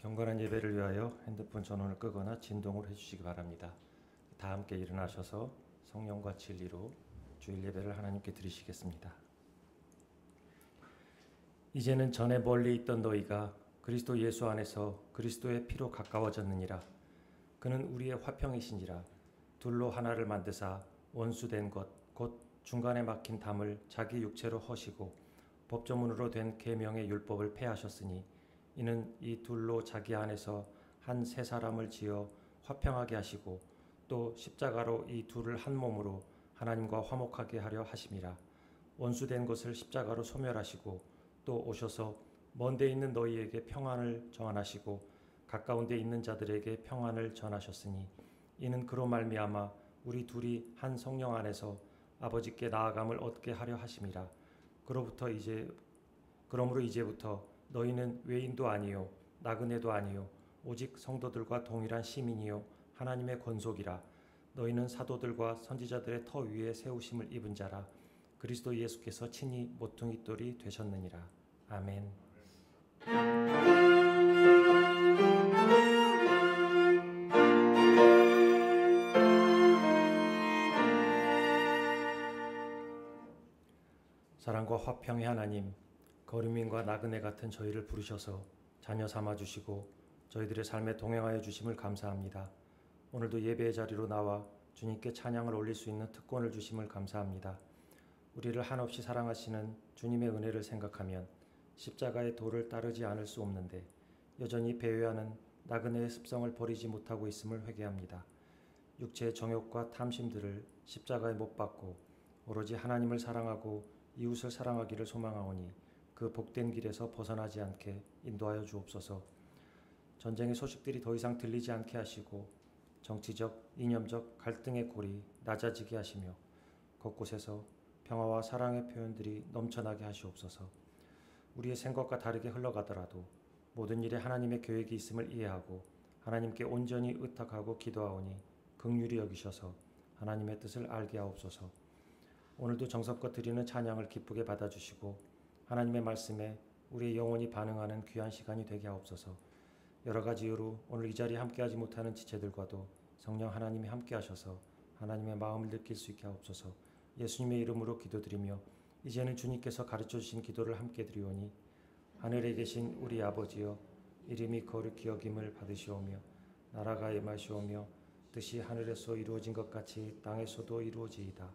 경건한 예배를 위하여 핸드폰 전원을 끄거나 진동을 해주시기 바랍니다. 다 함께 일어나셔서 성령과 진리로 주일 예배를 하나님께 드리시겠습니다. 이제는 전에 멀리 있던 너희가 그리스도 예수 안에서 그리스도의 피로 가까워졌느니라. 그는 우리의 화평이신지라. 둘로 하나를 만드사 원수된 것 곧 중간에 막힌 담을 자기 육체로 허시고 법조문으로 된 계명의 율법을 폐하셨으니 이는 이 둘로 자기 안에서 한 세 사람을 지어 화평하게 하시고 또 십자가로 이 둘을 한 몸으로 하나님과 화목하게 하려 하심이라. 원수된 것을 십자가로 소멸하시고 또 오셔서 먼데 있는 너희에게 평안을 전하시고 가까운 데 있는 자들에게 평안을 전하셨으니 이는 그로 말미암아 우리 둘이 한 성령 안에서 아버지께 나아감을 얻게 하려 하심이라. 그러므로 이제부터 너희는 외인도 아니요 나그네도 아니요 오직 성도들과 동일한 시민이요 하나님의 권속이라. 너희는 사도들과 선지자들의 터 위에 세우심을 입은 자라. 그리스도 예수께서 친히 모퉁이 돌이 되셨느니라. 아멘. 사랑과 화평의 하나님, 거류민과 나그네 같은 저희를 부르셔서 자녀 삼아 주시고 저희들의 삶에 동행하여 주심을 감사합니다. 오늘도 예배의 자리로 나와 주님께 찬양을 올릴 수 있는 특권을 주심을 감사합니다. 우리를 한없이 사랑하시는 주님의 은혜를 생각하면 십자가의 도를 따르지 않을 수 없는데 여전히 배회하는 나그네의 습성을 버리지 못하고 있음을 회개합니다. 육체의 정욕과 탐심들을 십자가에 못 박고 오로지 하나님을 사랑하고 이웃을 사랑하기를 소망하오니 그 복된 길에서 벗어나지 않게 인도하여 주옵소서. 전쟁의 소식들이 더 이상 들리지 않게 하시고 정치적, 이념적 갈등의 골이 낮아지게 하시며 곳곳에서 평화와 사랑의 표현들이 넘쳐나게 하시옵소서. 우리의 생각과 다르게 흘러가더라도 모든 일에 하나님의 계획이 있음을 이해하고 하나님께 온전히 의탁하고 기도하오니 긍휼히 여기셔서 하나님의 뜻을 알게 하옵소서. 오늘도 정성껏 드리는 찬양을 기쁘게 받아주시고 하나님의 말씀에 우리의 영혼이 반응하는 귀한 시간이 되게 하옵소서. 여러 가지 이유로 오늘 이 자리에 함께하지 못하는 지체들과도 성령 하나님이 함께하셔서 하나님의 마음을 느낄 수 있게 하옵소서. 예수님의 이름으로 기도드리며 이제는 주님께서 가르쳐주신 기도를 함께 드리오니 하늘에 계신 우리 아버지여, 이름이 거룩히 여김을 받으시오며 나라가 임하시오며 뜻이 하늘에서 이루어진 것 같이 땅에서도 이루어지이다.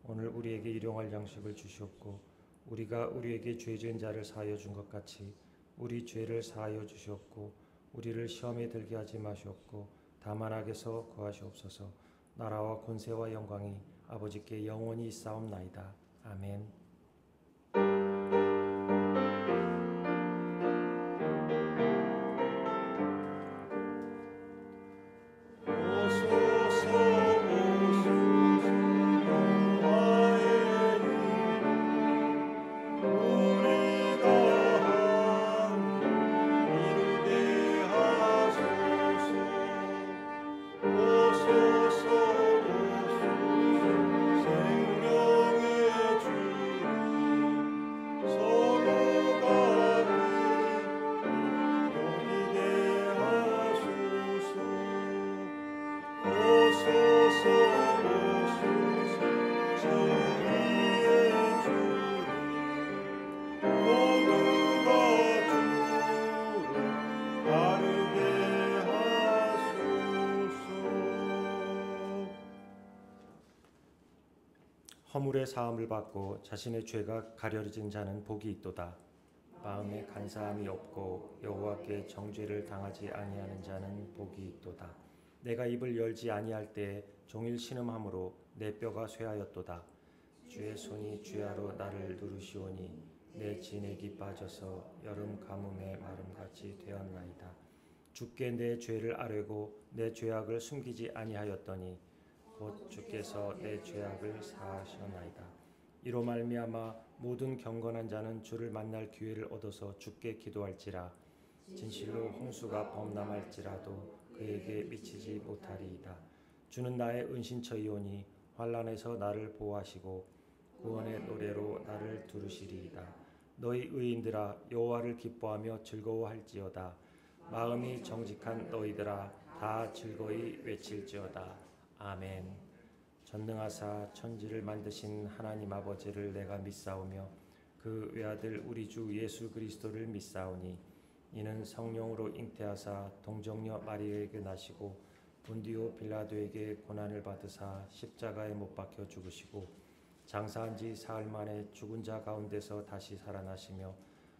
오늘 우리에게 일용할 양식을 주시옵고 우리가 우리에게 죄 지은 자를 사하여 준 것 같이 우리 죄를 사하여 주시옵고 우리를 시험에 들게 하지 마시옵고 다만 악에서 구하시옵소서. 나라와 권세와 영광이 아버지께 영원히 있사옵나이다. 아멘. 허물의 사함을 받고 자신의 죄가 가려진 자는 복이 있도다. 마음에 간사함이 없고 여호와께 정죄를 당하지 아니하는 자는 복이 있도다. 내가 입을 열지 아니할 때에 종일 신음함으로 내 뼈가 쇠하였도다. 주의 손이 주야로 나를 누르시오니 내 진액이 빠져서 여름 가뭄의 마름같이 되었나이다. 주께 내 죄를 아뢰고 내 죄악을 숨기지 아니하였더니 곧 주께서 내 죄악을 사하셨나이다. 이로 말미암아 모든 경건한 자는 주를 만날 기회를 얻어서 주께 기도할지라. 진실로 홍수가 범람할지라도 그에게 미치지 못하리이다. 주는 나의 은신처이오니 환난에서 나를 보호하시고 구원의 노래로 나를 두르시리이다. 너희 의인들아 여호와를 기뻐하며 즐거워할지어다. 마음이 정직한 너희들아 다 즐거이 외칠지어다. 아멘. 전능하사 천지를 만드신 하나님 아버지를 내가 믿사오며 그 외아들 우리 주 예수 그리스도를 믿사오니 이는 성령으로 잉태하사 동정녀 마리아에게 나시고 본디오 빌라도에게 고난을 받으사 십자가에 못 박혀 죽으시고 장사한 지 사흘 만에 죽은 자 가운데서 다시 살아나시며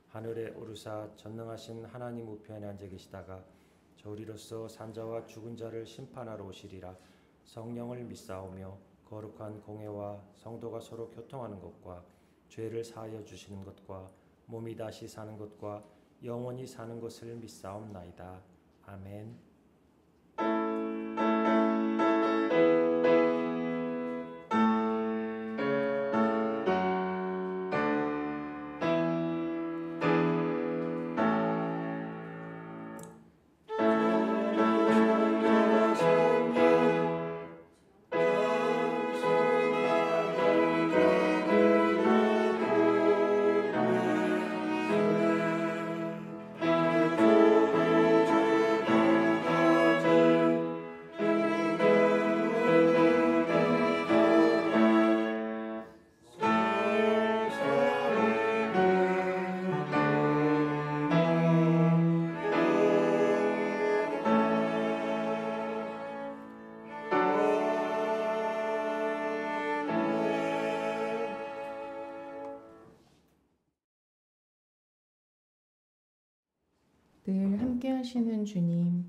하늘에 오르사 전능하신 하나님 우편에 앉아 계시다가 저리로서 산자와 죽은 자를 심판하러 오시리라. 성령을 믿사오며 거룩한 공회와 성도가 서로 교통하는 것과 죄를 사하여 주시는 것과 몸이 다시 사는 것과 영원히 사는 것을 믿사옵나이다. 아멘. 늘 함께 하시는 주님,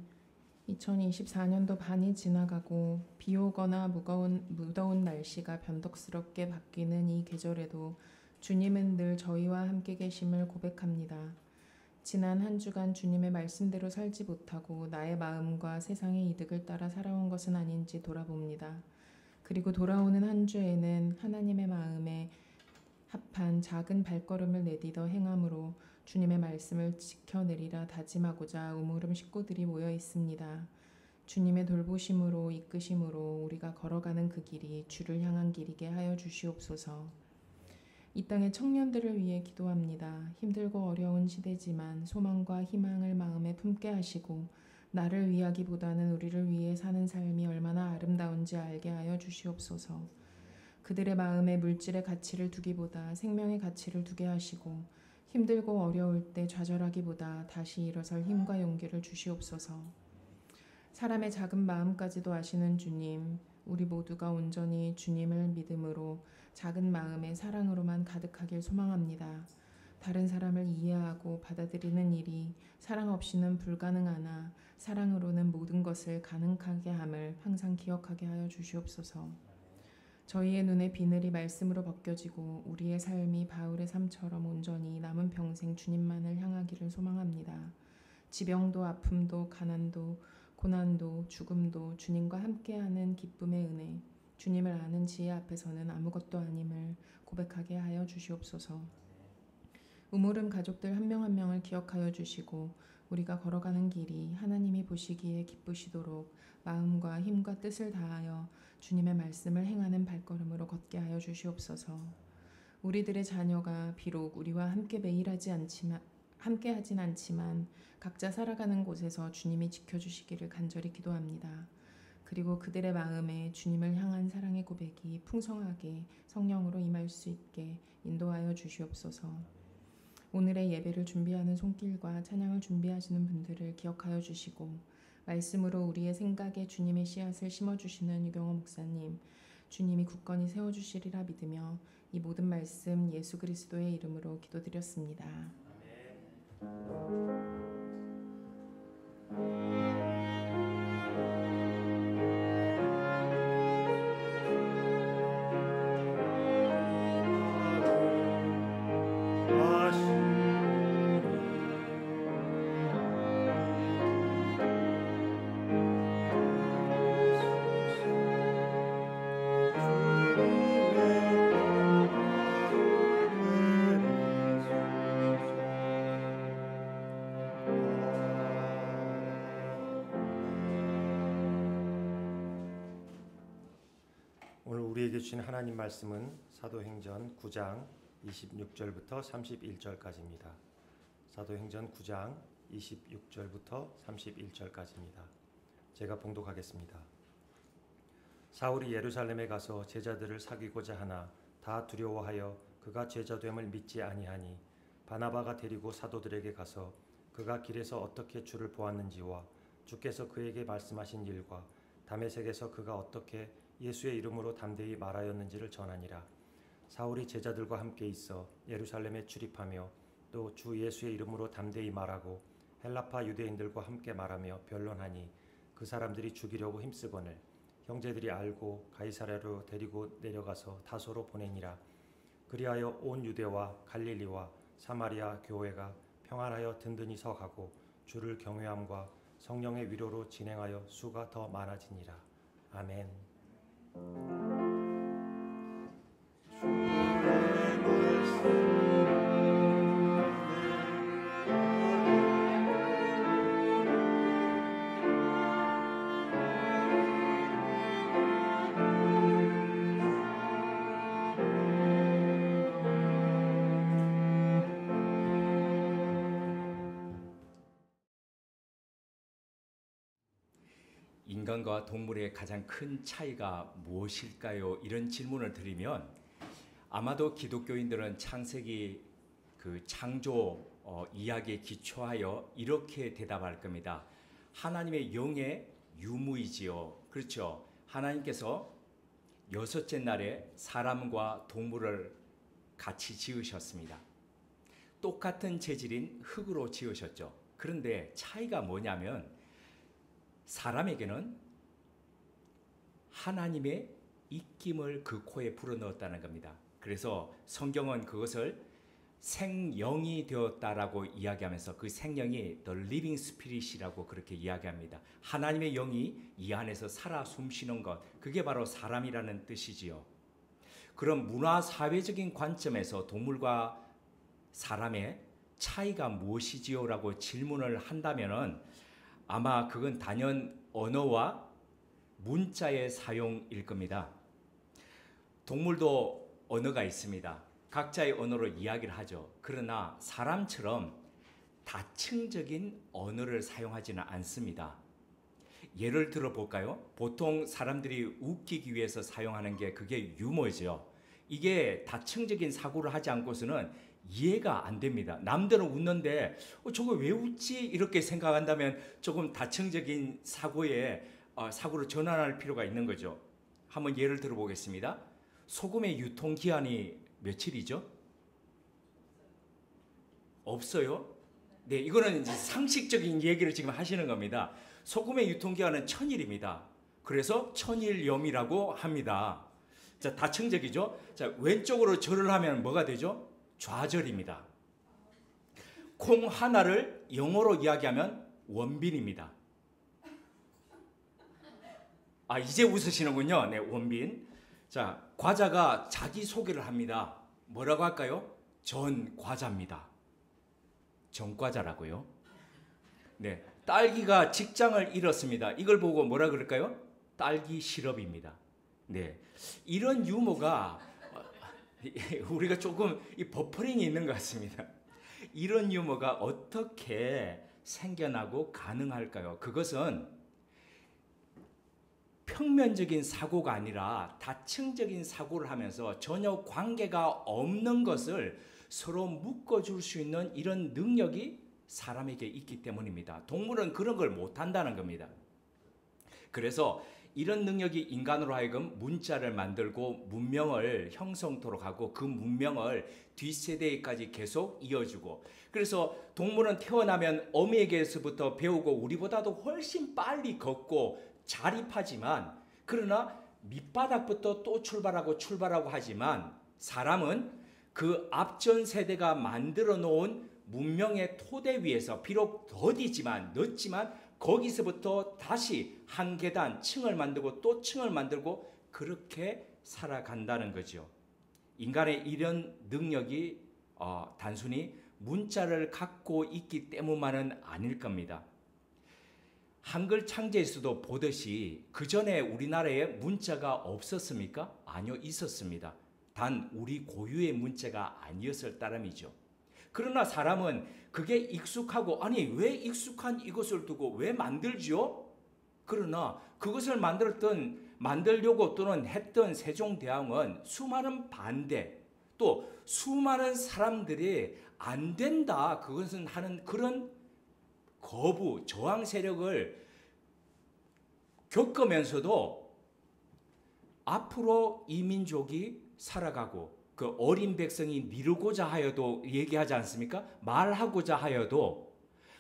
2024년도 반이 지나가고 비 오거나 무더운 날씨가 변덕스럽게 바뀌는 이 계절에도 주님은 늘 저희와 함께 계심을 고백합니다. 지난 한 주간 주님의 말씀대로 살지 못하고 나의 마음과 세상의 이득을 따라 살아온 것은 아닌지 돌아봅니다. 그리고 돌아오는 한 주에는 하나님의 마음에 합한 작은 발걸음을 내딛어 행함으로 주님의 말씀을 지켜내리라 다짐하고자 우물음 식구들이 모여 있습니다. 주님의 돌보심으로 이끄심으로 우리가 걸어가는 그 길이 주를 향한 길이게 하여 주시옵소서. 이 땅의 청년들을 위해 기도합니다. 힘들고 어려운 시대지만 소망과 희망을 마음에 품게 하시고 나를 위하기보다는 우리를 위해 사는 삶이 얼마나 아름다운지 알게 하여 주시옵소서. 그들의 마음에 물질의 가치를 두기보다 생명의 가치를 두게 하시고 힘들고 어려울 때 좌절하기보다 다시 일어설 힘과 용기를 주시옵소서. 사람의 작은 마음까지도 아시는 주님, 우리 모두가 온전히 주님을 믿음으로 작은 마음에 사랑으로만 가득하길 소망합니다. 다른 사람을 이해하고 받아들이는 일이 사랑 없이는 불가능하나 사랑으로는 모든 것을 가능하게 함을 항상 기억하게 하여 주시옵소서. 저희의 눈에 비늘이 말씀으로 벗겨지고 우리의 삶이 바울의 삶처럼 온전히 남은 평생 주님만을 향하기를 소망합니다. 지병도 아픔도 가난도 고난도 죽음도 주님과 함께하는 기쁨의 은혜, 주님을 아는 지혜 앞에서는 아무것도 아님을 고백하게 하여 주시옵소서. 우물음 가족들 한 명 한 명을 기억하여 주시고 우리가 걸어가는 길이 하나님이 보시기에 기쁘시도록 마음과 힘과 뜻을 다하여 주님의 말씀을 행하는 발걸음으로 걷게 하여 주시옵소서. 우리들의 자녀가 비록 우리와 함께 매일 함께하진 않지만 각자 살아가는 곳에서 주님이 지켜주시기를 간절히 기도합니다. 그리고 그들의 마음에 주님을 향한 사랑의 고백이 풍성하게 성령으로 임할 수 있게 인도하여 주시옵소서. 오늘의 예배를 준비하는 손길과 찬양을 준비하시는 분들을 기억하여 주시고 말씀으로 우리의 생각에 주님의 씨앗을 심어주시는 유경호 목사님, 주님이 굳건히 세워주시리라 믿으며 이 모든 말씀 예수 그리스도의 이름으로 기도드렸습니다. 오늘 우리에게 주신 하나님 말씀은 사도행전 9장 26절부터 31절까지입니다. 사도행전 9장 26절부터 31절까지입니다. 제가 봉독하겠습니다. 사울이 예루살렘에 가서 제자들을 사귀고자 하나 다 두려워하여 그가 제자됨을 믿지 아니하니 바나바가 데리고 사도들에게 가서 그가 길에서 어떻게 주를 보았는지와 주께서 그에게 말씀하신 일과 다메섹에서 그가 어떻게 예수의 이름으로 담대히 말하였는지를 전하니라. 사울이 제자들과 함께 있어 예루살렘에 출입하며 또 주 예수의 이름으로 담대히 말하고 헬라파 유대인들과 함께 말하며 변론하니 그 사람들이 죽이려고 힘쓰거늘 형제들이 알고 가이사랴로 데리고 내려가서 다소로 보내니라. 그리하여 온 유대와 갈릴리와 사마리아 교회가 평안하여 든든히 서가고 주를 경외함과 성령의 위로로 진행하여 수가 더 많아지니라. 아멘. 인간과 동물의 가장 큰 차이가 무엇일까요? 이런 질문을 드리면 아마도 기독교인들은 창세기 그 창조 이야기에 기초하여 이렇게 대답할 겁니다. 하나님의 영의 유무이지요. 그렇죠. 하나님께서 여섯째 날에 사람과 동물을 같이 지으셨습니다. 똑같은 재질인 흙으로 지으셨죠. 그런데 차이가 뭐냐면 사람에게는 하나님의 입김을 그 코에 불어넣었다는 겁니다. 그래서 성경은 그것을 생영이 되었다라고 이야기하면서 그 생명이 The Living Spirit이라고 그렇게 이야기합니다. 하나님의 영이 이 안에서 살아 숨쉬는 것, 그게 바로 사람이라는 뜻이지요. 그럼 문화 사회적인 관점에서 동물과 사람의 차이가 무엇이지요? 라고 질문을 한다면은 아마 그건 단연 언어와 문자의 사용일 겁니다. 동물도 언어가 있습니다. 각자의 언어로 이야기를 하죠. 그러나 사람처럼 다층적인 언어를 사용하지는 않습니다. 예를 들어 볼까요? 보통 사람들이 웃기기 위해서 사용하는 게 그게 유머죠. 이게 다층적인 사고를 하지 않고서는 이해가 안 됩니다. 남들은 웃는데 저거 왜 웃지? 이렇게 생각한다면 조금 다층적인 사고를 전환할 필요가 있는 거죠. 한번 예를 들어 보겠습니다. 소금의 유통기한이 며칠이죠? 없어요? 네, 이거는 이제 상식적인 얘기를 지금 하시는 겁니다. 소금의 유통기한은 1000일입니다. 그래서 천일염이라고 합니다. 자, 다층적이죠? 자, 왼쪽으로 절을 하면 뭐가 되죠? 좌절입니다. 콩 하나를 영어로 이야기하면 원빈입니다. 아, 이제 웃으시는군요. 네, 원빈. 자, 과자가 자기 소개를 합니다. 뭐라고 할까요? 전 과자입니다. 전 과자라고요. 네, 딸기가 직장을 잃었습니다. 이걸 보고 뭐라 그럴까요? 딸기 시럽입니다. 네, 이런 유머가 우리가 조금 이 버퍼링이 있는 것 같습니다. 이런 유머가 어떻게 생겨나고 가능할까요? 그것은 평면적인 사고가 아니라 다층적인 사고를 하면서 전혀 관계가 없는 것을 서로 묶어줄 수 있는 이런 능력이 사람에게 있기 때문입니다. 동물은 그런 걸 못한다는 겁니다. 그래서 이런 능력이 인간으로 하여금 문자를 만들고 문명을 형성토록 하고 그 문명을 뒷세대까지 계속 이어주고, 그래서 동물은 태어나면 어미에게서부터 배우고 우리보다도 훨씬 빨리 걷고 자립하지만, 그러나 밑바닥부터 또 출발하고 하지만 사람은 그 앞전 세대가 만들어 놓은 문명의 토대 위에서 비록 더디지만 늦지만 거기서부터 다시 한 계단 층을 만들고 또 층을 만들고 그렇게 살아간다는 거죠. 인간의 이런 능력이 단순히 문자를 갖고 있기 때문만은 아닐 겁니다. 한글 창제에서도 보듯이 그 전에 우리나라에 문자가 없었습니까? 아니요, 있었습니다. 단 우리 고유의 문자가 아니었을 따름이죠. 그러나 사람은 그게 익숙하고 아니 왜 익숙한 이것을 두고 왜 만들지요? 그러나 그것을 만들려고 또는 했던 세종대왕은 수많은 반대 또 수많은 사람들이 안 된다 그것은 하는 그런 거부 저항 세력을 겪으면서도 앞으로 이 민족이 살아가고 그 어린 백성이 미루고자 하여도 얘기하지 않습니까? 말하고자 하여도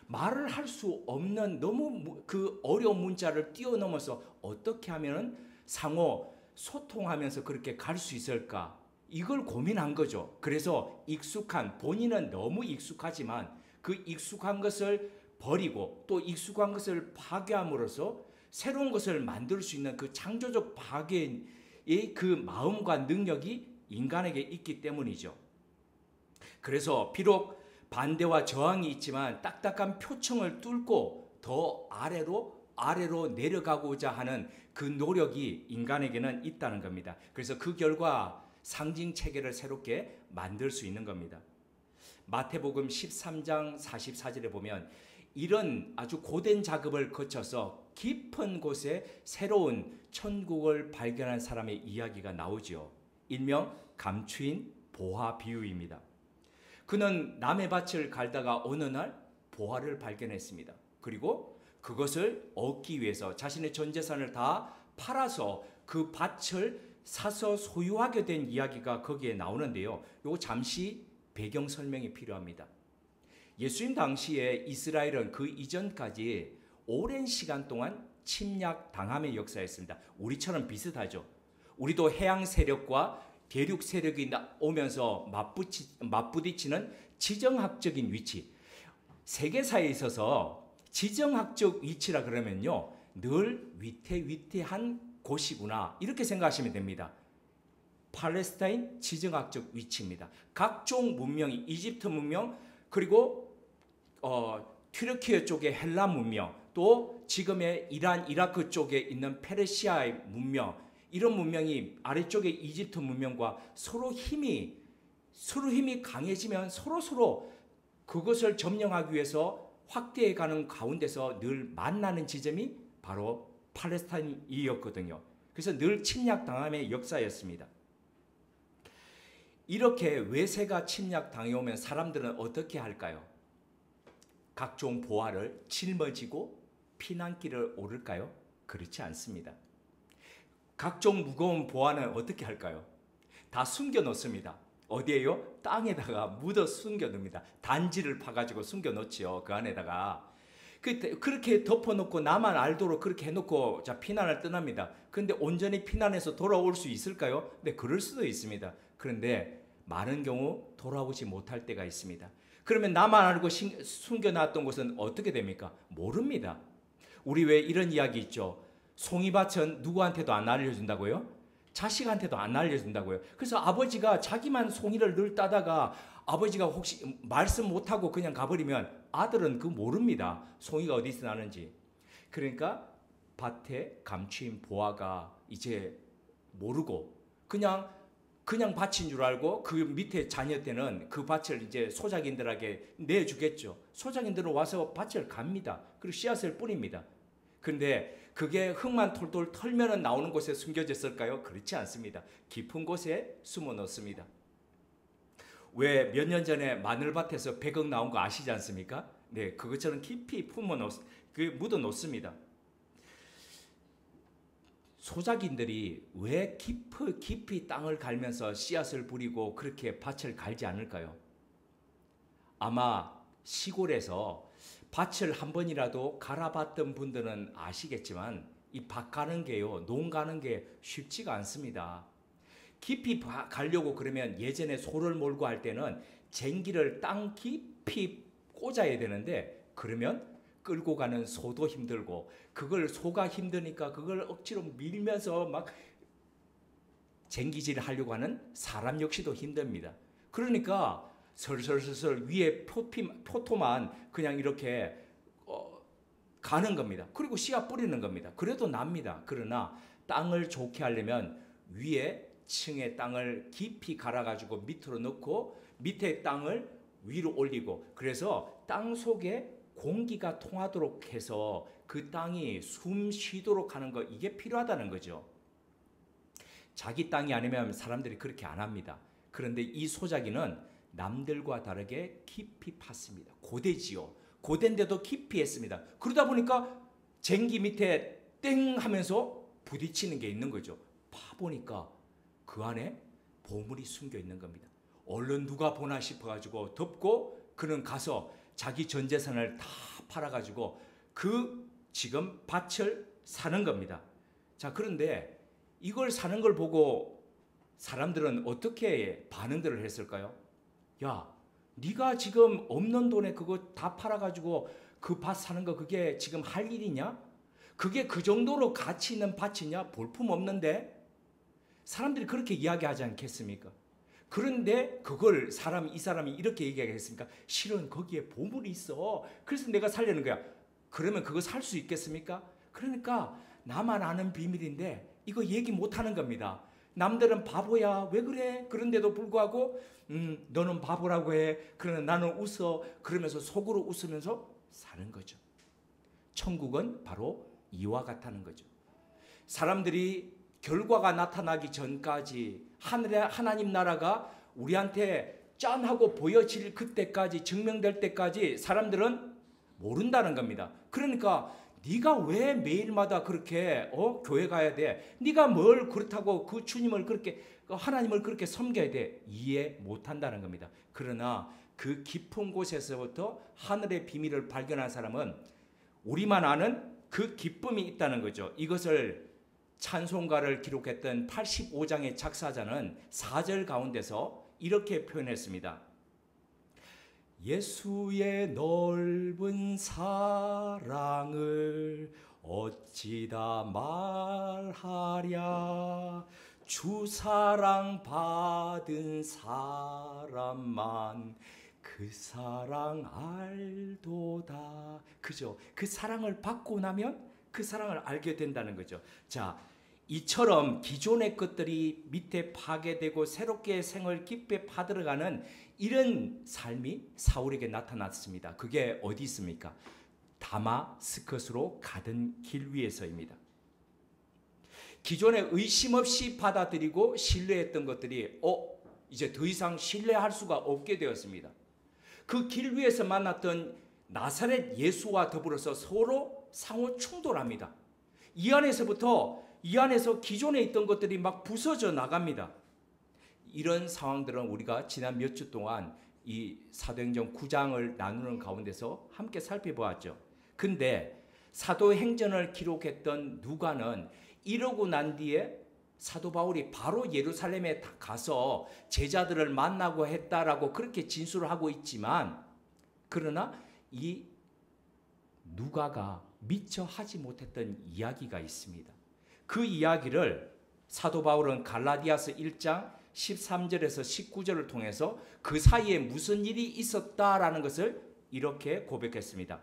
말을 할 수 없는 너무 그 어려운 문자를 뛰어넘어서 어떻게 하면 상호 소통하면서 그렇게 갈 수 있을까? 이걸 고민한 거죠. 그래서 본인은 너무 익숙하지만 그 익숙한 것을 버리고 또 익숙한 것을 파괴함으로써 새로운 것을 만들 수 있는 그 창조적 파괴의 그 마음과 능력이 인간에게 있기 때문이죠. 그래서 비록 반대와 저항이 있지만 딱딱한 표층을 뚫고 더 아래로 내려가고자 하는 그 노력이 인간에게는 있다는 겁니다. 그래서 그 결과 상징 체계를 새롭게 만들 수 있는 겁니다. 마태복음 13장 44절에 보면 이런 아주 고된 작업을 거쳐서 깊은 곳에 새로운 천국을 발견한 사람의 이야기가 나오죠. 일명 감추인 보화 비유입니다. 그는 남의 밭을 갈다가 어느 날 보화를 발견했습니다. 그리고 그것을 얻기 위해서 자신의 전 재산을 다 팔아서 그 밭을 사서 소유하게 된 이야기가 거기에 나오는데요. 이거 잠시 배경 설명이 필요합니다. 예수님 당시에 이스라엘은 그 이전까지 오랜 시간 동안 침략 당함의 역사였습니다. 우리처럼 비슷하죠. 우리도 해양 세력과 대륙 세력이 오면서 맞부딪히는 지정학적인 위치. 세계사에 있어서 지정학적 위치라 그러면요. 늘 위태위태한 곳이구나. 이렇게 생각하시면 됩니다. 팔레스타인 지정학적 위치입니다. 각종 문명이 이집트 문명 그리고 튀르키예 쪽의 헬라 문명 또 지금의 이란 이라크 쪽에 있는 페르시아의 문명 이런 문명이 아래쪽의 이집트 문명과 서로 힘이 강해지면 서로 그것을 점령하기 위해서 확대해가는 가운데서 늘 만나는 지점이 바로 팔레스타인이었거든요. 그래서 늘 침략당함의 역사였습니다. 이렇게 외세가 침략당해오면 사람들은 어떻게 할까요? 각종 보화를 짊어지고 피난길을 오를까요? 그렇지 않습니다. 각종 무거운 보화는 어떻게 할까요? 다 숨겨놓습니다. 어디에요? 땅에다가 묻어 숨겨놓습니다. 단지를 파가지고 숨겨놓지요. 그 안에다가. 그렇게 덮어놓고 나만 알도록 그렇게 해놓고 자 피난을 떠납니다. 그런데 온전히 피난해서 돌아올 수 있을까요? 네, 그럴 수도 있습니다. 그런데 많은 경우 돌아오지 못할 때가 있습니다. 그러면 나만 알고 숨겨놨던 것은 어떻게 됩니까? 모릅니다. 우리 왜 이런 이야기 있죠? 송이밭은 누구한테도 안 알려준다고요? 자식한테도 안 알려준다고요. 그래서 아버지가 자기만 송이를 늘 따다가 아버지가 혹시 말씀 못하고 그냥 가버리면 아들은 그 모릅니다. 송이가 어디서 나는지. 그러니까 밭에 감추인 보화가 이제 모르고 그냥 밭인 줄 알고 그 밑에 자녀 때는 그 밭을 이제 소작인들에게 내주겠죠. 소작인들은 와서 밭을 갑니다. 그리고 씨앗을 뿌립니다. 그런데 그게 흙만 톨톨 털면 나오는 곳에 숨겨졌을까요? 그렇지 않습니다. 깊은 곳에 숨어 놓습니다. 왜 몇 년 전에 마늘밭에서 100억 나온 거 아시지 않습니까? 네, 그것처럼 깊이 묻어 놓습니다. 소작인들이 왜 깊이 땅을 갈면서 씨앗을 뿌리고 그렇게 밭을 갈지 않을까요? 아마 시골에서 밭을 한 번이라도 갈아봤던 분들은 아시겠지만 이 밭 가는 게요, 농 가는 게 쉽지가 않습니다. 깊이 가려고 그러면 예전에 소를 몰고 할 때는 쟁기를 땅 깊이 꽂아야 되는데 그러면 끌고 가는 소도 힘들고 그걸 소가 힘드니까 그걸 억지로 밀면서 막 쟁기질을 하려고 하는 사람 역시도 힘듭니다. 그러니까 설설설설 위에 표토만 그냥 이렇게 가는 겁니다. 그리고 씨앗 뿌리는 겁니다. 그래도 납니다. 그러나 땅을 좋게 하려면 위에 층의 땅을 깊이 갈아가지고 밑으로 넣고 밑에 땅을 위로 올리고, 그래서 땅 속에 공기가 통하도록 해서 그 땅이 숨 쉬도록 하는 거, 이게 필요하다는 거죠. 자기 땅이 아니면 사람들이 그렇게 안 합니다. 그런데 이 소자기는 남들과 다르게 깊이 팠습니다. 고대지요. 고대인데도 깊이 했습니다. 그러다 보니까 쟁기 밑에 땡 하면서 부딪히는 게 있는 거죠. 파보니까 그 안에 보물이 숨겨 있는 겁니다. 얼른 누가 보나 싶어가지고 덮고, 그는 가서 자기 전 재산을 다 팔아가지고 그 지금 밭을 사는 겁니다. 자, 그런데 이걸 사는 걸 보고 사람들은 어떻게 반응들을 했을까요? 야, 네가 지금 없는 돈에 그거 다 팔아가지고 그 밭 사는 거 그게 지금 할 일이냐? 그게 그 정도로 가치 있는 밭이냐? 볼품 없는데? 사람들이 그렇게 이야기하지 않겠습니까? 그런데 그걸 이 사람이 이렇게 얘기하겠습니까? 실은 거기에 보물이 있어. 그래서 내가 살려는 거야. 그러면 그거 살 수 있겠습니까? 그러니까 나만 아는 비밀인데 이거 얘기 못 하는 겁니다. 남들은 바보야. 왜 그래? 그런데도 불구하고 너는 바보라고 해. 그러나 나는 웃어. 그러면서 속으로 웃으면서 사는 거죠. 천국은 바로 이와 같다는 거죠. 사람들이 결과가 나타나기 전까지, 하나님 나라가 우리한테 짠 하고 보여질 그때까지, 증명될 때까지 사람들은 모른다는 겁니다. 그러니까 네가 왜 매일마다 그렇게 교회 가야 돼? 네가 뭘 그렇다고 그 주님을 그렇게, 하나님을 그렇게 섬겨야 돼? 이해 못한다는 겁니다. 그러나 그 깊은 곳에서부터 하늘의 비밀을 발견한 사람은 우리만 아는 그 기쁨이 있다는 거죠. 이것을 찬송가를 기록했던 85장의 작사자는 4절 가운데서 이렇게 표현했습니다. 예수의 넓은 사랑을 어찌다 말하랴. 주 사랑 받은 사람만 그 사랑 알도다. 그죠? 그 사랑을 받고 나면 그 사랑을 알게 된다는 거죠. 자, 이처럼 기존의 것들이 밑에 파괴되고 새롭게 생을 깊이 파들어가는 이런 삶이 사울에게 나타났습니다. 그게 어디 있습니까? 다마스커스로 가던 길 위에서입니다. 기존에 의심 없이 받아들이고 신뢰했던 것들이 이제 더 이상 신뢰할 수가 없게 되었습니다. 그 길 위에서 만났던 나사렛 예수와 더불어서 서로 상호 충돌합니다. 이 안에서 기존에 있던 것들이 막 부서져 나갑니다. 이런 상황들은 우리가 지난 몇 주 동안 이 사도행전 9장을 나누는 가운데서 함께 살펴보았죠. 근데 사도행전을 기록했던 누가는 이러고 난 뒤에 사도 바울이 바로 예루살렘에 가서 제자들을 만나고 했다라고 그렇게 진술을 하고 있지만, 그러나 이 누가가 미처 하지 못했던 이야기가 있습니다. 그 이야기를 사도 바울은 갈라디아서 1장 13절에서 19절을 통해서 그 사이에 무슨 일이 있었다라는 것을 이렇게 고백했습니다.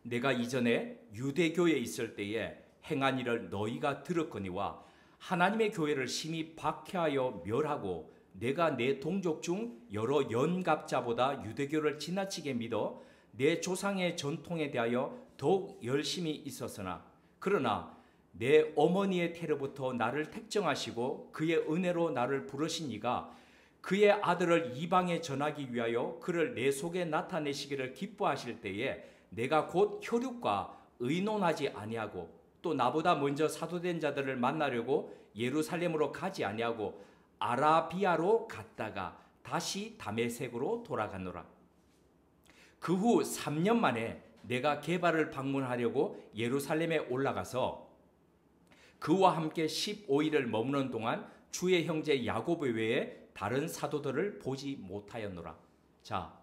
내가 이전에 유대교에 있을 때에 행한 일을 너희가 들었거니와 하나님의 교회를 심히 박해하여 멸하고 내가 내 동족 중 여러 연갑자보다 유대교를 지나치게 믿어 내 조상의 전통에 대하여 더욱 열심히 있었으나 그러나 내 어머니의 태로부터 나를 택정하시고 그의 은혜로 나를 부르신 이가 그의 아들을 이방에 전하기 위하여 그를 내 속에 나타내시기를 기뻐하실 때에 내가 곧 혈육과 의논하지 아니하고 또 나보다 먼저 사도된 자들을 만나려고 예루살렘으로 가지 아니하고 아라비아로 갔다가 다시 다메섹으로 돌아가노라. 그 후 3년 만에 내가 게바를 방문하려고 예루살렘에 올라가서 그와 함께 15일을 머무는 동안 주의 형제 야고보 외에 다른 사도들을 보지 못하였노라. 자,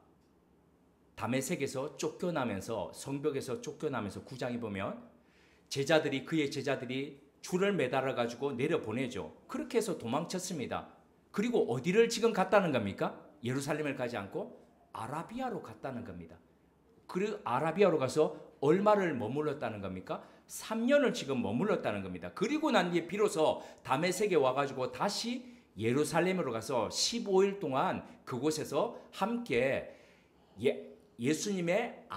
다메섹에서 쫓겨나면서, 성벽에서 쫓겨나면서 9장에 보면 그의 제자들이 줄을 매달아 가지고 내려보내죠. 그렇게 해서 도망쳤습니다. 그리고 어디를 지금 갔다는 겁니까? 예루살렘을 가지 않고 아라비아로 갔다는 겁니다. 그리고 아라비아로 가서 얼마를 머물렀다는 겁니까? 3년을 지금 머물렀다는 겁니다. 그리고 난 뒤에 비로소 다메섹에 와가지고 다시 예루살렘으로 가서 15일 동안 그곳에서 함께 예수님의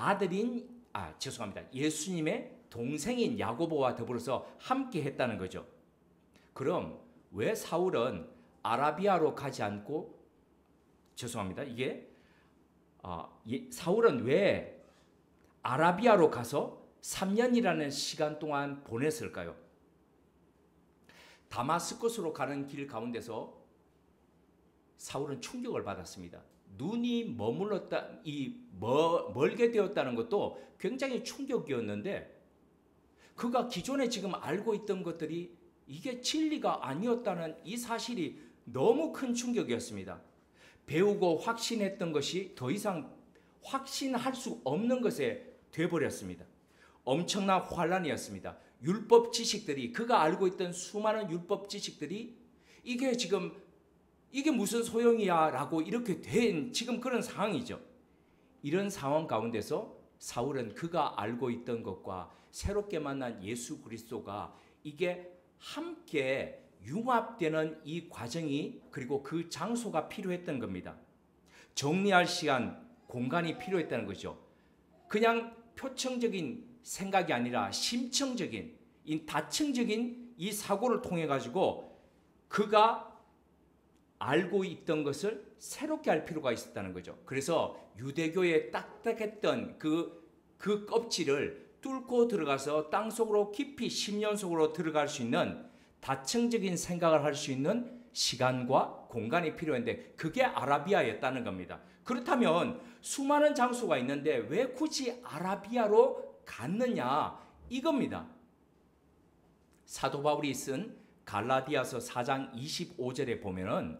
예수님의 동생인 야고보와 더불어서 함께 했다는 거죠. 그럼 왜 사울은 아라비아로 가지 않고 사울은 왜 아라비아로 가서 3년이라는 시간 동안 보냈을까요? 다마스커스로 가는 길 가운데서 사울은 충격을 받았습니다. 눈이 멀게 되었다는 것도 굉장히 충격이었는데 그가 기존에 지금 알고 있던 것들이 이게 진리가 아니었다는 이 사실이 너무 큰 충격이었습니다. 배우고 확신했던 것이 더 이상 확신할 수 없는 것에 돼버렸습니다. 엄청난 환란이었습니다. 율법 지식들이 그가 알고 있던 수많은 율법 지식들이 이게 무슨 소용이야 라고 이렇게 된 지금 그런 상황이죠. 이런 상황 가운데서 사울은 그가 알고 있던 것과 새롭게 만난 예수 그리스도가 이게 함께 융합되는 이 과정이 그리고 그 장소가 필요했던 겁니다. 정리할 시간, 공간이 필요했다는 거죠. 그냥 표층적인 생각이 아니라 심층적인, 다층적인 이 사고를 통해 가지고 그가 알고 있던 것을 새롭게 할 필요가 있었다는 거죠. 그래서 유대교의 딱딱했던 그 껍질을 뚫고 들어가서 땅속으로 깊이 10년 속으로 들어갈 수 있는 다층적인 생각을 할 수 있는 시간과 공간이 필요한데 그게 아라비아였다는 겁니다. 그렇다면 수많은 장소가 있는데 왜 굳이 아라비아로 갔느냐 이겁니다. 사도 바울이 쓴 갈라디아서 4장 25절에 보면은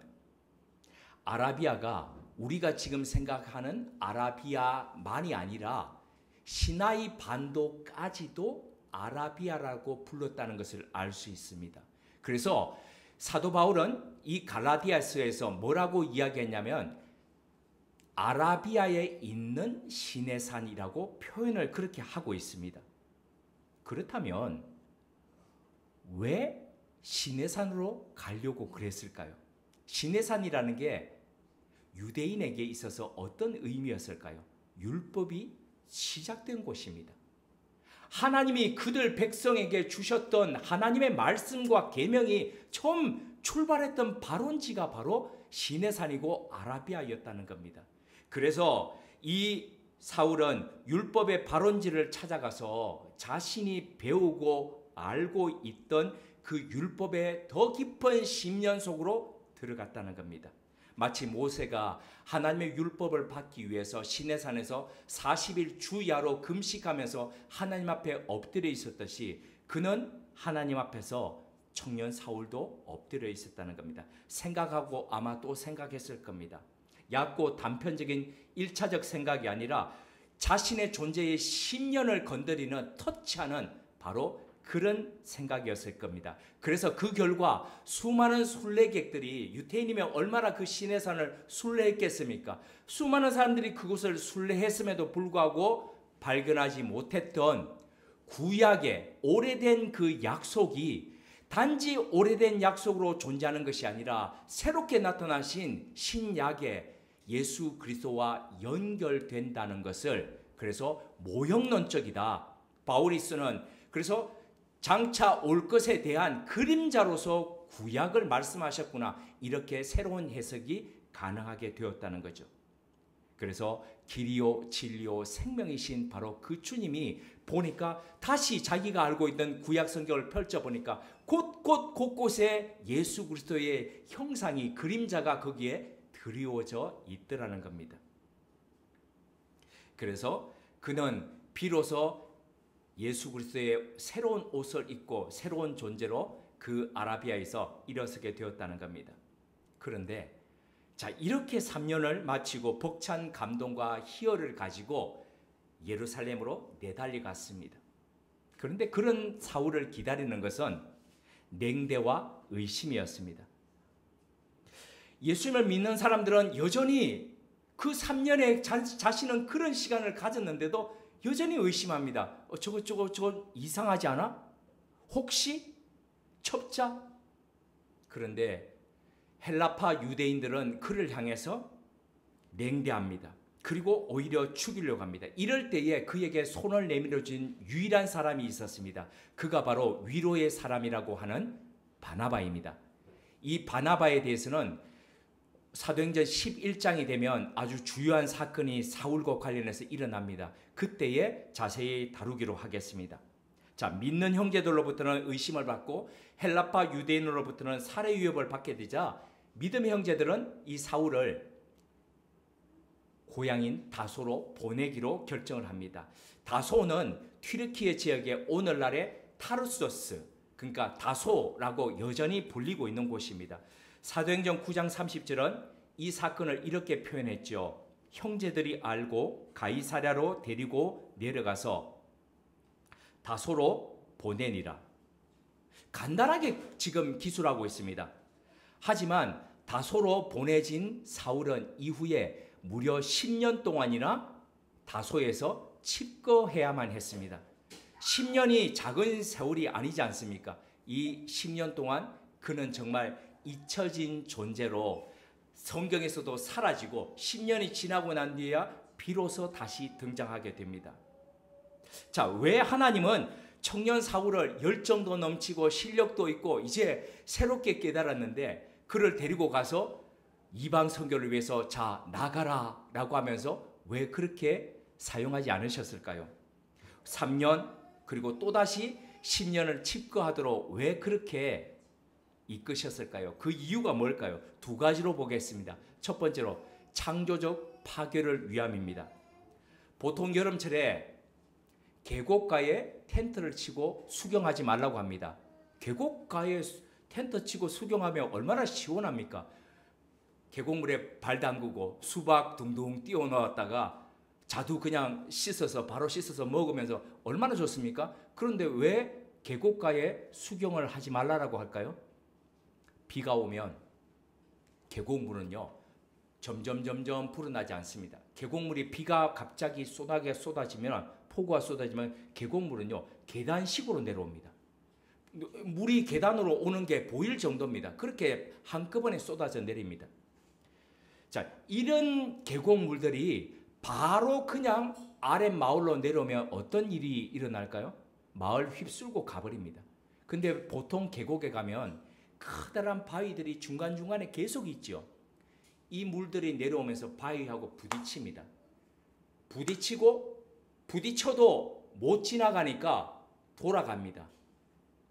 아라비아가 우리가 지금 생각하는 아라비아만이 아니라 시나이 반도까지도 아라비아라고 불렀다는 것을 알 수 있습니다. 그래서 사도 바울은 이 갈라디아서에서 뭐라고 이야기했냐면 아라비아에 있는 시내산이라고 표현을 그렇게 하고 있습니다. 그렇다면 왜 시내산으로 가려고 그랬을까요? 시내산이라는 게 유대인에게 있어서 어떤 의미였을까요? 율법이 시작된 곳입니다. 하나님이 그들 백성에게 주셨던 하나님의 말씀과 계명이 처음 출발했던 발원지가 바로 시내산이고 아라비아였다는 겁니다. 그래서 이 사울은 율법의 발원지를 찾아가서 자신이 배우고 알고 있던 그 율법의 더 깊은 심년 속으로 들어갔다는 겁니다. 마치 모세가 하나님의 율법을 받기 위해서 시내산에서 40일 주야로 금식하면서 하나님 앞에 엎드려 있었듯이 그는 하나님 앞에서 청년 사울도 엎드려 있었다는 겁니다. 생각하고 아마 또 생각했을 겁니다. 얕고 단편적인 1차적 생각이 아니라 자신의 존재의 심년을 건드리는 터치하는 바로 그런 생각이었을 겁니다. 그래서 그 결과 수많은 순례객들이 유태인이면 얼마나 그 시내산을 순례했겠습니까? 수많은 사람들이 그곳을 순례했음에도 불구하고 발견하지 못했던 구약의 오래된 그 약속이 단지 오래된 약속으로 존재하는 것이 아니라 새롭게 나타나신 신약의 예수 그리스도와 연결된다는 것을 그래서 모형론적이다. 바울이 쓰는 그래서 장차 올 것에 대한 그림자로서 구약을 말씀하셨구나. 이렇게 새로운 해석이 가능하게 되었다는 거죠. 그래서 길이요 진리요 생명이신 바로 그 주님이 보니까 다시 자기가 알고 있던 구약 성경을 펼쳐보니까 곳곳에 예수 그리스도의 형상이 그림자가 거기에 드리워져 있더라는 겁니다. 그래서 그는 비로소 예수 그리스도의 새로운 옷을 입고 새로운 존재로 그 아라비아에서 일어서게 되었다는 겁니다. 그런데 자 이렇게 3년을 마치고 벅찬 감동과 희열을 가지고 예루살렘으로 내달려 갔습니다. 그런데 그런 사울을 기다리는 것은 냉대와 의심이었습니다. 예수님을 믿는 사람들은 여전히 그 3년에 자신은 그런 시간을 가졌는데도 여전히 의심합니다. 저거 이상하지 않아? 혹시 첩자? 그런데 헬라파 유대인들은 그를 향해서 냉대합니다. 그리고 오히려 죽이려고 합니다. 이럴 때에 그에게 손을 내밀어 준 유일한 사람이 있었습니다. 그가 바로 위로의 사람이라고 하는 바나바입니다. 이 바나바에 대해서는 사도행전 11장이 되면 아주 주요한 사건이 사울과 관련해서 일어납니다. 그때에 자세히 다루기로 하겠습니다. 자, 믿는 형제들로부터는 의심을 받고 헬라파 유대인으로부터는 살해 위협을 받게 되자 믿음의 형제들은 이 사울을 고향인 다소로 보내기로 결정을 합니다. 다소는 튀르키예 지역의 오늘날의 타르소스, 그러니까 다소라고 여전히 불리고 있는 곳입니다. 사도행전 9장 30절은 이 사건을 이렇게 표현했죠. 형제들이 알고 가이사랴로 데리고 내려가서 다소로 보내니라. 간단하게 지금 기술하고 있습니다. 하지만 다소로 보내진 사울은 이후에 무려 10년 동안이나 다소에서 칩거해야만 했습니다. 10년이 작은 세월이 아니지 않습니까? 이 10년 동안 그는 정말 잊혀진 존재로 성경에서도 사라지고 10년이 지나고 난 뒤에야 비로소 다시 등장하게 됩니다. 자, 왜 하나님은 청년 사울을 열정도 넘치고 실력도 있고 이제 새롭게 깨달았는데 그를 데리고 가서 이방 선교를 위해서 자 나가라 라고 하면서 왜 그렇게 사용하지 않으셨을까요? 3년 그리고 또다시 10년을 칩거하도록 왜 그렇게 이끄셨을까요? 그 이유가 뭘까요? 두 가지로 보겠습니다. 첫 번째로 창조적 파괴를 위함입니다. 보통 여름철에 계곡가에 텐트를 치고 수경하지 말라고 합니다. 계곡가에 텐트 치고 수경하면 얼마나 시원합니까? 계곡물에 발 담그고 수박 둥둥 띄워 넣었다가 자두 그냥 씻어서 바로 씻어서 먹으면서 얼마나 좋습니까? 그런데 왜 계곡가에 수경을 하지 말라고 할까요? 비가 오면 계곡물은요 점점 불어나지 않습니다. 계곡물이 비가 갑자기 쏟아지면 폭우가 쏟아지면 계곡물은요 계단식으로 내려옵니다. 물이 계단으로 오는 게 보일 정도입니다. 그렇게 한꺼번에 쏟아져 내립니다. 자, 이런 계곡물들이 바로 그냥 아랫마을로 내려오면 어떤 일이 일어날까요? 마을 휩쓸고 가버립니다. 근데 보통 계곡에 가면 커다란 바위들이 중간중간에 계속 있죠. 이 물들이 내려오면서 바위하고 부딪힙니다. 부딪혀도 못 지나가니까 돌아갑니다.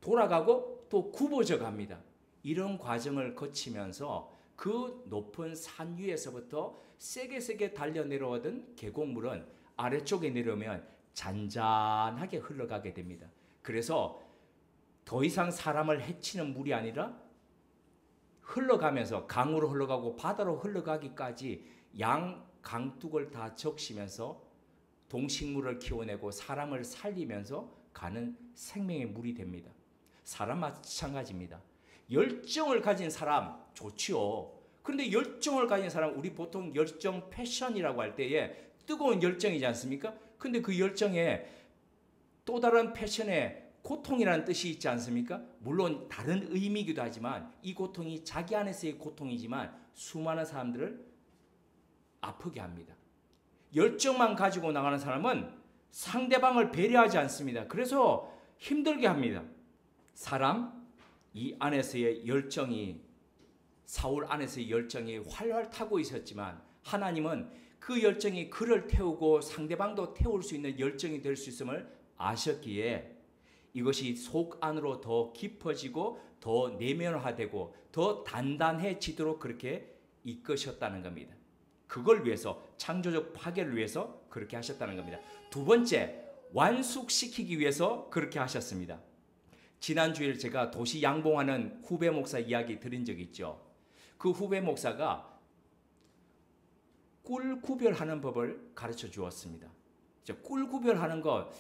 돌아가고 또 굽어져 갑니다. 이런 과정을 거치면서 그 높은 산 위에서부터 세게 달려 내려오던 계곡물은 아래쪽에 내려오면 잔잔하게 흘러가게 됩니다. 그래서 더 이상 사람을 해치는 물이 아니라 흘러가면서 강으로 흘러가고 바다로 흘러가기까지 양 강둑을 다 적시면서 동식물을 키워내고 사람을 살리면서 가는 생명의 물이 됩니다. 사람 마찬가지입니다. 열정을 가진 사람 좋지요. 그런데 열정을 가진 사람 우리 보통 열정 패션이라고 할 때에 뜨거운 열정이지 않습니까? 근데 그 열정에 또 다른 패션에 고통이라는 뜻이 있지 않습니까? 물론 다른 의미이기도 하지만 이 고통이 자기 안에서의 고통이지만 수많은 사람들을 아프게 합니다. 열정만 가지고 나가는 사람은 상대방을 배려하지 않습니다. 그래서 힘들게 합니다. 사람 이 안에서의 열정이 사울 안에서의 열정이 활활 타고 있었지만 하나님은 그 열정이 그를 태우고 상대방도 태울 수 있는 열정이 될 수 있음을 아셨기에 이것이 속 안으로 더 깊어지고 더 내면화되고 더 단단해지도록 그렇게 이끄셨다는 겁니다. 그걸 위해서 창조적 파괴를 위해서 그렇게 하셨다는 겁니다. 두 번째, 완숙시키기 위해서 그렇게 하셨습니다. 지난 주일 제가 도시 양봉하는 후배 목사 이야기 드린 적 있죠. 그 후배 목사가 꿀 구별하는 법을 가르쳐 주었습니다. 꿀 구별하는 거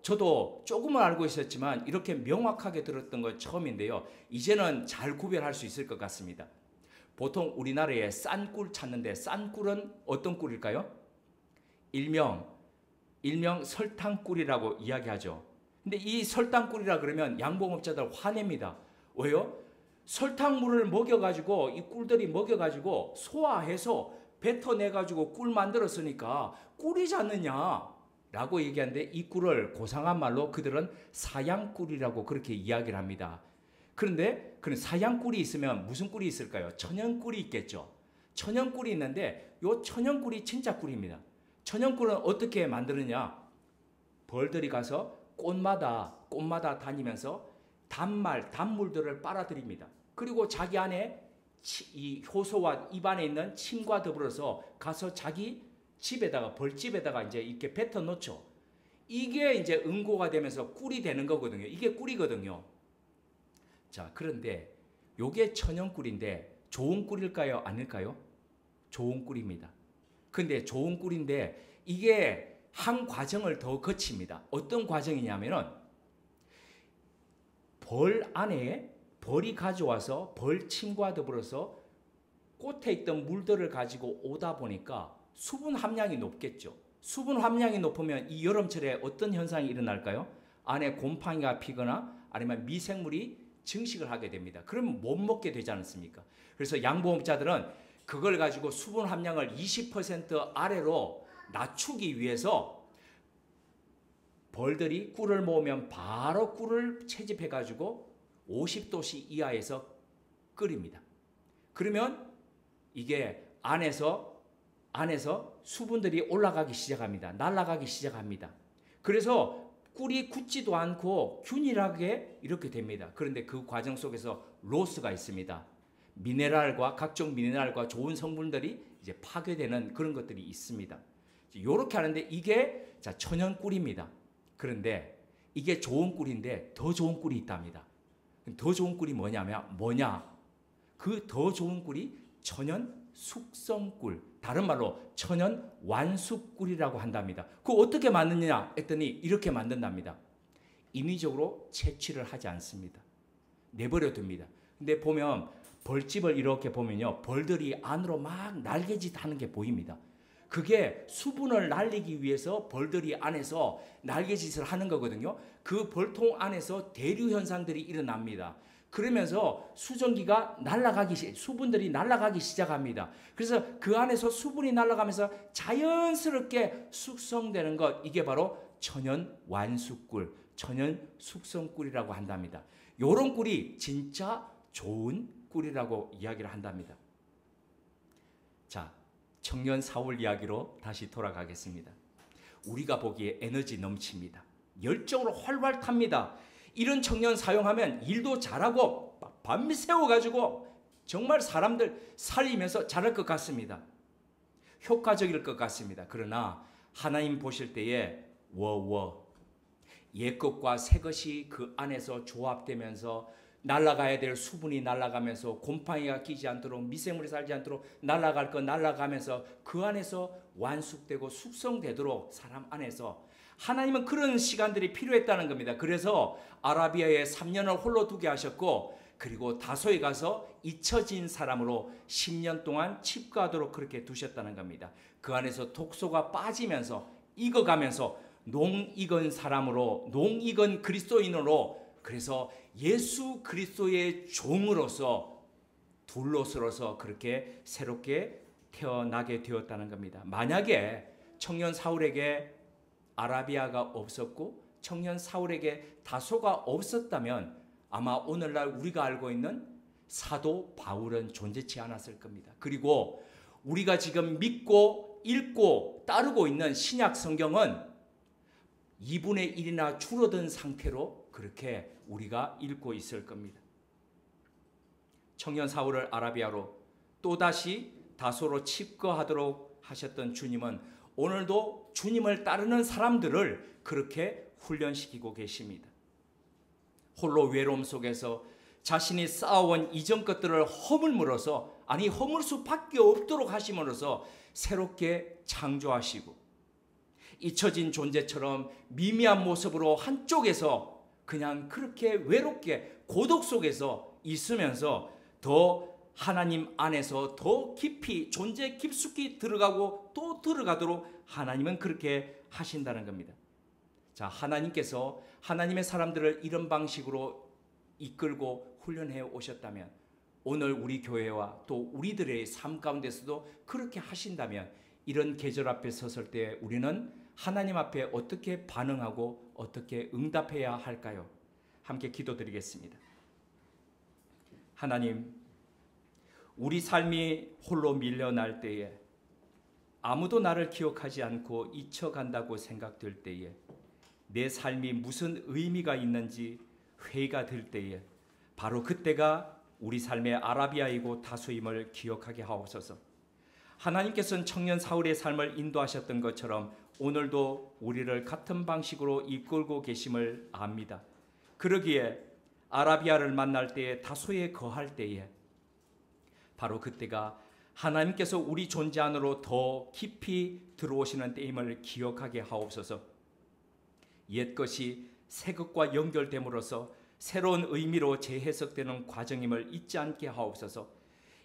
저도 조금은 알고 있었지만 이렇게 명확하게 들었던 건 처음인데요. 이제는 잘 구별할 수 있을 것 같습니다. 보통 우리나라에 싼 꿀 찾는데 싼 꿀은 어떤 꿀일까요? 일명 설탕꿀이라고 이야기하죠. 근데 이 설탕꿀이라 그러면 양봉업자들 화냅니다. 왜요? 설탕물을 먹여가지고 이 꿀들이 먹여가지고 소화해서 뱉어내가지고 꿀 만들었으니까 꿀이지 않느냐 라고 얘기하는데, 이 꿀을 고상한 말로 그들은 사양꿀이라고 그렇게 이야기를 합니다. 그런데 그런 사양꿀이 있으면 무슨 꿀이 있을까요? 천연꿀이 있겠죠. 천연꿀이 있는데 요 천연꿀이 진짜 꿀입니다. 천연꿀은 어떻게 만드느냐? 벌들이 가서 꽃마다 다니면서 단물들을 빨아들입니다. 그리고 자기 안에 이 효소와 입안에 있는 침과 더불어서 가서 자기 집에다가, 벌집에다가 이제 이렇게 뱉어 놓죠. 이게 이제 응고가 되면서 꿀이 되는 거거든요. 이게 꿀이거든요. 자, 그런데 요게 천연꿀인데 좋은 꿀일까요? 아닐까요? 좋은 꿀입니다. 근데 좋은 꿀인데 이게 한 과정을 더 거칩니다. 어떤 과정이냐면은, 벌 안에 벌이 가져와서 벌침과 더불어서 꽃에 있던 물들을 가지고 오다 보니까 수분 함량이 높겠죠. 수분 함량이 높으면 이 여름철에 어떤 현상이 일어날까요? 안에 곰팡이가 피거나 아니면 미생물이 증식을 하게 됩니다. 그러면 못 먹게 되지 않습니까? 그래서 양보업자들은 그걸 가지고 수분 함량을 20% 아래로 낮추기 위해서 벌들이 꿀을 모으면 바로 꿀을 채집해 가지고 50도씨 이하에서 끓입니다. 그러면 이게 안에서 수분들이 올라가기 시작합니다. 날아가기 시작합니다. 그래서 꿀이 굳지도 않고 균일하게 이렇게 됩니다. 그런데 그 과정 속에서 로스가 있습니다. 각종 미네랄과 좋은 성분들이 이제 파괴되는 그런 것들이 있습니다. 이렇게 하는데 이게 천연 꿀입니다. 그런데 이게 좋은 꿀인데 더 좋은 꿀이 있답니다. 더 좋은 꿀이 뭐냐? 그 더 좋은 꿀이 천연 숙성꿀, 다른 말로 천연 완숙꿀이라고 한답니다. 그거 어떻게 만드느냐 했더니 이렇게 만든답니다. 인위적으로 채취를 하지 않습니다. 내버려 둡니다. 근데 보면 벌집을 이렇게 보면요, 벌들이 안으로 막 날개짓 하는 게 보입니다. 그게 수분을 날리기 위해서 벌들이 안에서 날개짓을 하는 거거든요. 그 벌통 안에서 대류 현상들이 일어납니다. 그러면서 수증기가 수분들이 날아가기 시작합니다. 그래서 그 안에서 수분이 날아가면서 자연스럽게 숙성되는 것, 이게 바로 천연 완숙꿀, 천연 숙성꿀이라고 한답니다. 요런 꿀이 진짜 좋은 꿀이라고 이야기를 한답니다. 자, 청년 사울 이야기로 다시 돌아가겠습니다. 우리가 보기에 에너지 넘칩니다. 열정으로 활활 탑니다. 이런 청년 사용하면 일도 잘하고 밤새워가지고 정말 사람들 살리면서 잘할 것 같습니다. 효과적일 것 같습니다. 그러나 하나님 보실 때에 옛것과 새것이 그 안에서 조합되면서 날아가야 될 수분이 날아가면서 곰팡이가 끼지 않도록, 미생물이 살지 않도록 날아갈 거 날아가면서 그 안에서 완숙되고 숙성되도록 사람 안에서 하나님은 그런 시간들이 필요했다는 겁니다. 그래서 아라비아에 3년을 홀로 두게 하셨고, 그리고 다소에 가서 잊혀진 사람으로 10년 동안 칩가도록 그렇게 두셨다는 겁니다. 그 안에서 독소가 빠지면서 익어가면서 농익은 사람으로, 농익은 그리스도인으로, 그래서 예수 그리스도의 종으로서 둘로서로서 그렇게 새롭게 태어나게 되었다는 겁니다. 만약에 청년 사울에게 아라비아가 없었고 청년 사울에게 다소가 없었다면 아마 오늘날 우리가 알고 있는 사도 바울은 존재치 않았을 겁니다. 그리고 우리가 지금 믿고 읽고 따르고 있는 신약 성경은 2분의 1이나 줄어든 상태로 그렇게 우리가 읽고 있을 겁니다. 청년 사울을 아라비아로 또다시 다소로 칩거하도록 하셨던 주님은 오늘도 주님을 따르는 사람들을 그렇게 훈련시키고 계십니다. 홀로 외로움 속에서 자신이 쌓아온 이전 것들을 허물므로써, 아니 허물 수밖에 없도록 하심으로써 새롭게 창조하시고, 잊혀진 존재처럼 미미한 모습으로 한쪽에서 그냥 그렇게 외롭게 고독 속에서 있으면서 더 하나님 안에서 더 깊이 존재 깊숙이 들어가고 또 들어가도록 하나님은 그렇게 하신다는 겁니다. 자, 하나님께서 하나님의 사람들을 이런 방식으로 이끌고 훈련해 오셨다면 오늘 우리 교회와 또 우리들의 삶 가운데서도 그렇게 하신다면 이런 계절 앞에 섰을 때 우리는 하나님 앞에 어떻게 반응하고 어떻게 응답해야 할까요? 함께 기도드리겠습니다. 하나님, 우리 삶이 홀로 밀려날 때에 아무도 나를 기억하지 않고 잊혀간다고 생각될 때에 내 삶이 무슨 의미가 있는지 회의가 될 때에 바로 그때가 우리 삶의 아라비아이고 다소임을 기억하게 하옵소서. 하나님께서는 청년 사울의 삶을 인도하셨던 것처럼 오늘도 우리를 같은 방식으로 이끌고 계심을 압니다. 그러기에 아라비아를 만날 때에 다소에 거할 때에 바로 그때가 하나님께서 우리 존재 안으로 더 깊이 들어오시는 때임을 기억하게 하옵소서. 옛것이 새것과 연결됨으로써 새로운 의미로 재해석되는 과정임을 잊지 않게 하옵소서.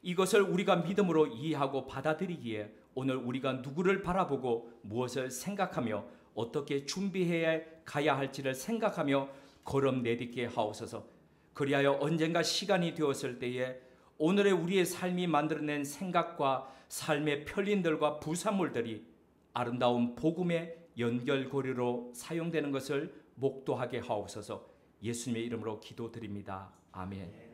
이것을 우리가 믿음으로 이해하고 받아들이기에 오늘 우리가 누구를 바라보고 무엇을 생각하며 어떻게 준비해 가야 할지를 생각하며 걸음 내딛게 하옵소서. 그리하여 언젠가 시간이 되었을 때에 오늘의 우리의 삶이 만들어낸 생각과 삶의 편린들과 부산물들이 아름다운 복음의 연결고리로 사용되는 것을 목도하게 하옵소서. 예수님의 이름으로 기도드립니다. 아멘.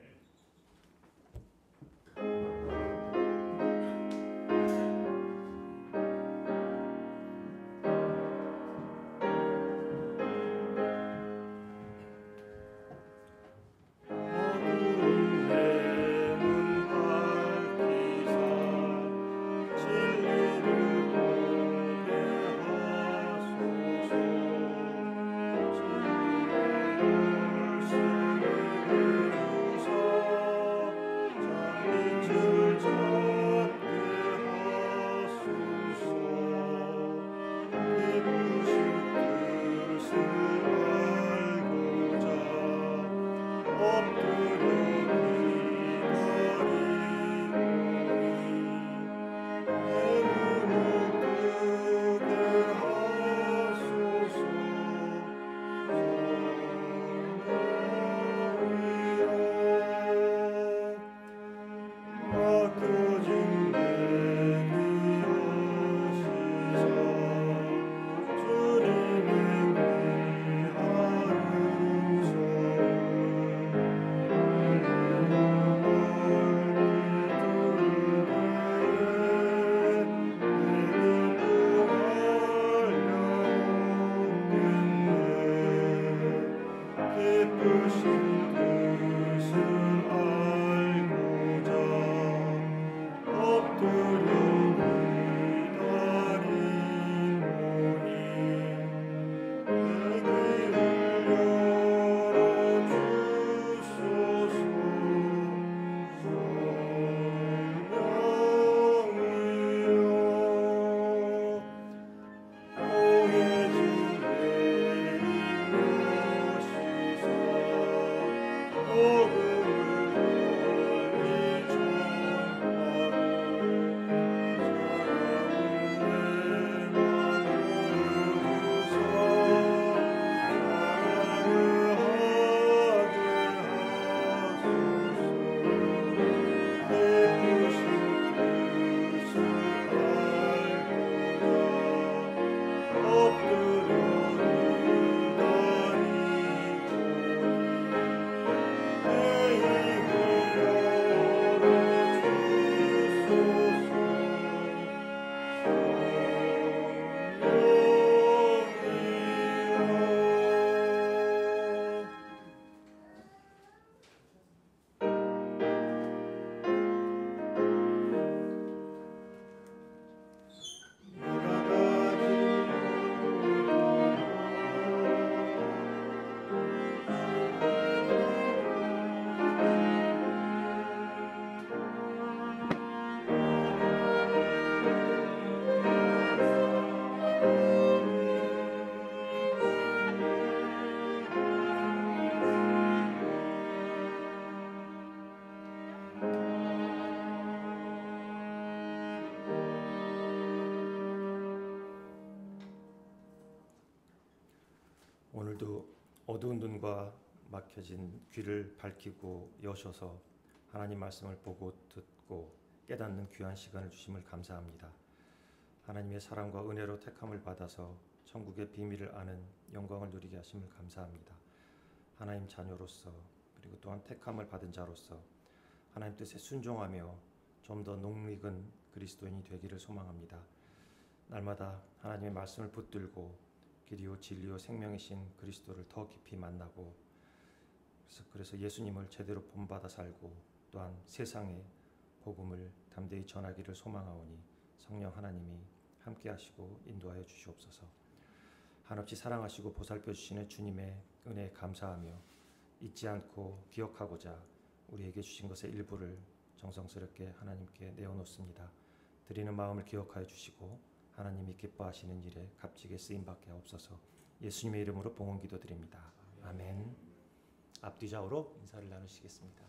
오늘도 어두운 눈과 막혀진 귀를 밝히고 여셔서 하나님 말씀을 보고 듣고 깨닫는 귀한 시간을 주심을 감사합니다. 하나님의 사랑과 은혜로 택함을 받아서 천국의 비밀을 아는 영광을 누리게 하심을 감사합니다. 하나님 자녀로서 그리고 또한 택함을 받은 자로서 하나님 뜻에 순종하며 좀 더 넉익은 그리스도인이 되기를 소망합니다. 날마다 하나님의 말씀을 붙들고 길이요 진리요 생명이신 그리스도를 더 깊이 만나고 그래서 예수님을 제대로 본받아 살고 또한 세상에 복음을 담대히 전하기를 소망하오니 성령 하나님이 함께 하시고 인도하여 주시옵소서. 한없이 사랑하시고 보살펴 주시는 주님의 은혜에 감사하며 잊지 않고 기억하고자 우리에게 주신 것의 일부를 정성스럽게 하나님께 내어놓습니다. 드리는 마음을 기억하여 주시고 하나님이 기뻐하시는 일에 값지게 쓰임받게 하옵소서. 예수님의 이름으로 봉헌 기도드립니다. 아멘. 앞뒤 좌우로 인사를 나누시겠습니다.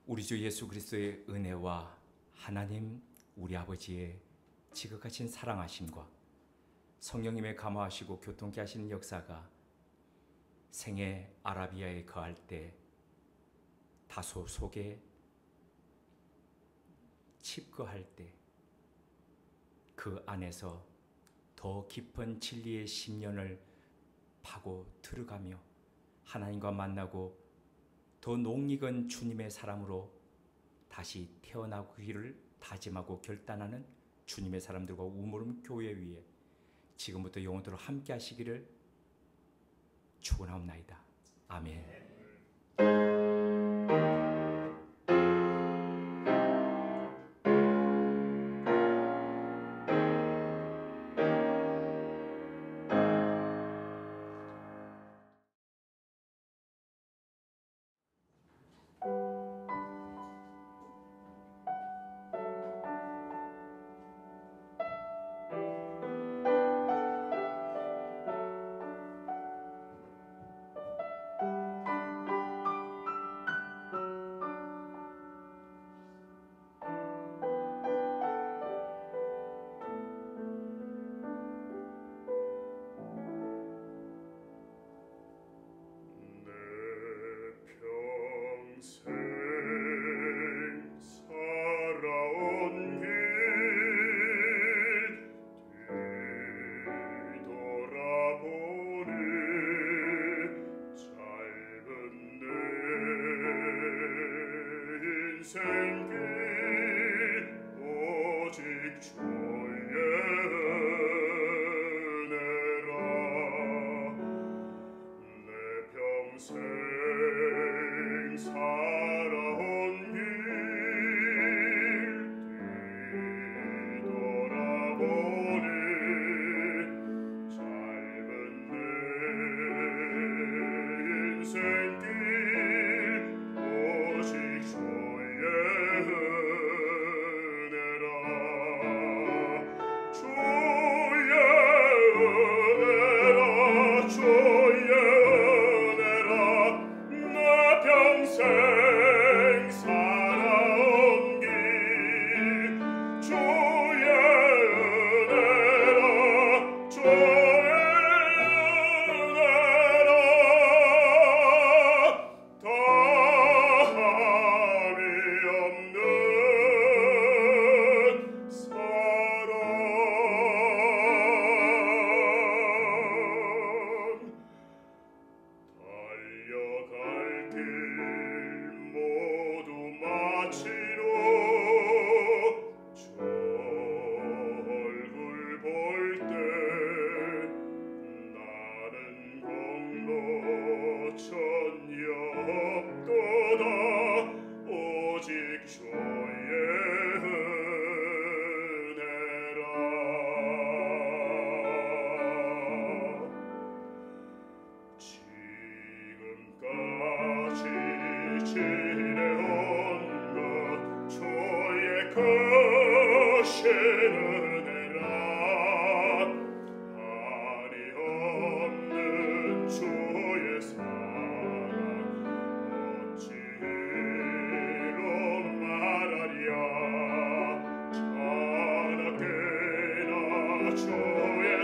우리 주 예수 그리스도의 은혜와 하나님 우리 아버지의 지극하신 사랑하심과 성령님의 감화하시고 교통케 하시는 역사가 생애 아라비아에 거할 때 다소 속에 칩거할 때 그 안에서 더 깊은 진리의 심연을 파고 들어가며 하나님과 만나고 더 넉익은 주님의 사람으로 다시 태어나기를 다짐하고 결단하는 주님의 사람들과 우물음 교회 위에 지금부터 영원토록 함께 하시기를 축원하옵나이다. 아멘.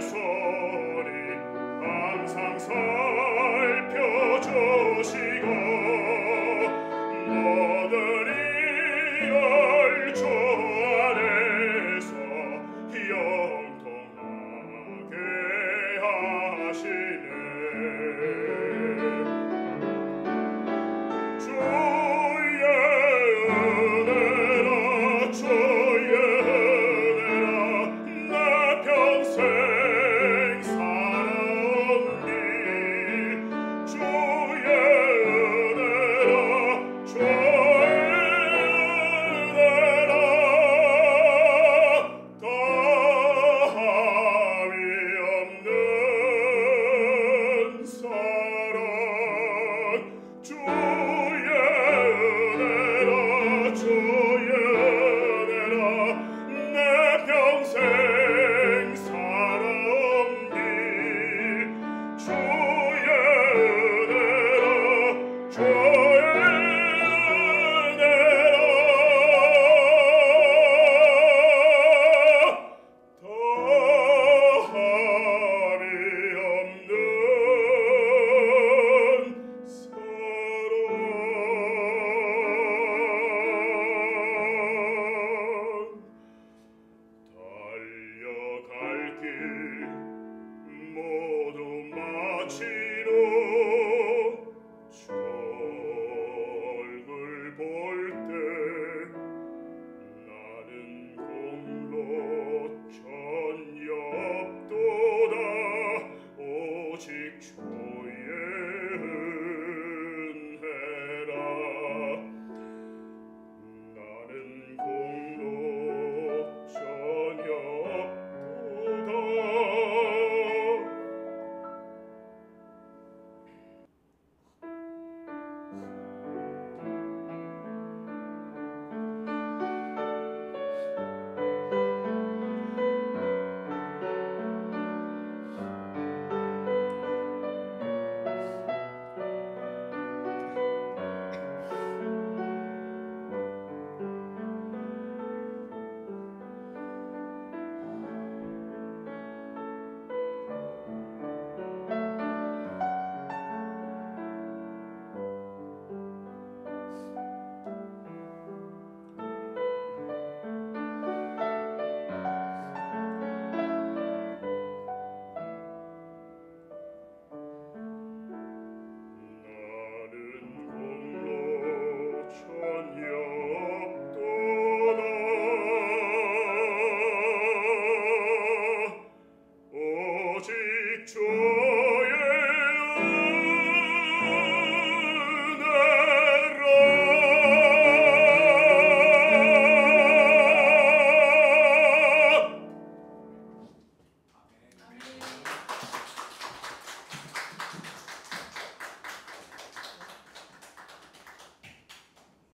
손이 항상 살펴주시고 모든 이를 주 안에서 형통하게 하시